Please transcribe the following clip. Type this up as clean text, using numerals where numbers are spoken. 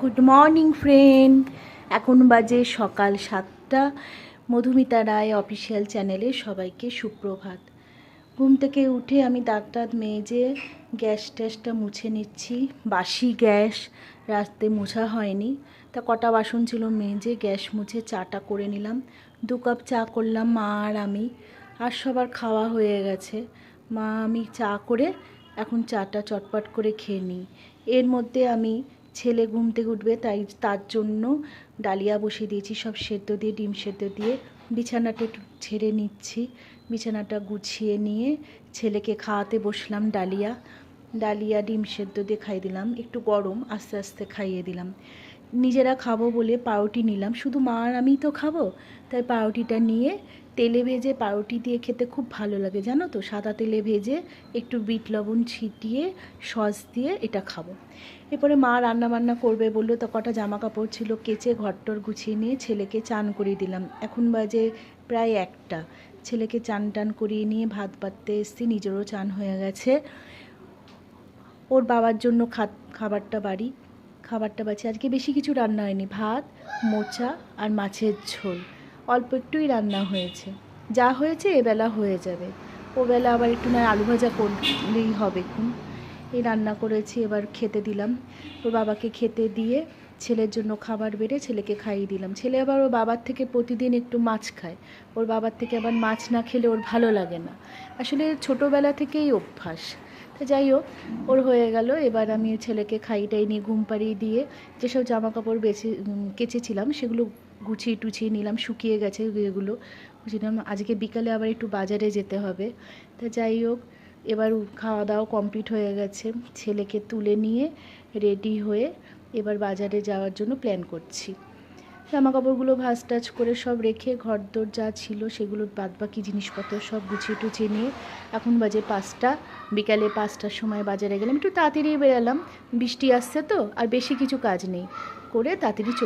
Good morning friend. এখন বাজে সকাল 7টা। মধুমিতা রায় অফিসিয়াল চ্যানেলে সবাইকে সুপ্রভাত। ঘুম থেকে উঠে আমি দাঁত টাত মেজে গ্যাস ট্যাসটা মুছে নিচ্ছি। বাসি গ্যাস, রাতে মোছা হয়নি, তা কটা বাসন ছিল মেজে গ্যাস মুছে চাটা করে নিলাম। 2 কাপ চা করলাম মা আর আমি, আর সবার খাওয়া হয়ে গেছে। মা আমি চা করে এখন চাটা চটপট করে খেয়ে নিই। এর মধ্যে আমি ছেলে ঘুম থেকে উঠবে, তার জন্য ডালিয়া বসিয়ে দিয়েছি, সব সেদ্ধ দিয়ে, ডিম সেদ্ধ দিয়ে। বিছানাটা একটু ঝেড়ে নিচ্ছি, বিছানাটা গুছিয়ে নিয়ে ছেলেকে খাওয়াতে বসলাম। ডালিয়া ডিম সেদ্ধ দিয়ে খাইয়ে দিলাম, একটু গরম, আস্তে আস্তে খাইয়ে দিলাম। নিজেরা খাবো বলে পাউরুটি নিলাম, শুধু মা আর আমিই তো খাবো, তাই পাউরুটিটা নিয়ে তেলে ভেজে পাউরুটি দিয়ে খেতে খুব ভালো লাগে জানো তো। সাদা তেলে ভেজে একটু বিট লবণ ছিটিয়ে সস দিয়ে এটা খাবো। এরপরে মা রান্নাবান্না করবে বললো, তো কটা জামা কাপড় ছিল কেচে ঘরটর গুছিয়ে নিয়ে ছেলেকে চান করিয়ে দিলাম। এখন বাজে প্রায় 1টা। ছেলেকে চান টান করিয়ে নিয়ে ভাত বাড়তে এসছি, নিজেরও চান হয়ে গেছে। ওর বাবার জন্য খাবারটা বাড়ি। আজকে বেশি কিছু রান্না হয়নি, ভাত, মোচা আর মাছের ঝোল, অল্প একটুই রান্না হয়েছে। যা হয়েছে এবেলা হয়ে যাবে, ওবেলা আবার একটু না আলু ভাজা করলেই হবে। এই রান্না করেছি, এবার খেতে দিলাম। ওর বাবাকে খেতে দিয়ে ছেলের জন্য খাবার বেড়ে ছেলেকে খাইয়ে দিলাম। ছেলে আবার ওর বাবার থেকে প্রতিদিন একটু মাছ খায়, ওর বাবার থেকে আবার মাছ না খেলে ওর ভালো লাগে না, আসলে ছোটোবেলা থেকেই অভ্যাস। তো যাই হোক, ওর হয়ে গেল। এবার আমি ছেলেকে খাইটাই নিয়ে ঘুম পাড়িয়ে দিয়ে যেসব জামা কাপড় কেচেছিলাম সেগুলো গুছিয়ে টুছিয়ে নিলাম, শুকিয়ে গেছে এগুলো গুছিয়ে নিলাম। আজকে বিকালে আবার একটু বাজারে যেতে হবে। তা যাই হোক, এবার খাওয়া দাওয়া কমপ্লিট হয়ে গেছে, ছেলেকে তুলে নিয়ে রেডি হয়ে এবার বাজারে যাওয়ার জন্য প্ল্যান করছি। জামা কাপড়গুলো ভাঁজ টাজ করে সব রেখে ঘরদোর যা ছিল সেগুলো বাদবাকি জিনিসপত্র সব গুছিয়ে টুছিয়ে নিয়ে এখন বাজে 5টা। বিকালে 5টার সময় বাজারে গেলাম, একটু তাড়াতাড়ি বেরালাম, বৃষ্টি আসছে তো, আর বেশি কিছু কাজ নেই করে তাড়াতাড়ি চলে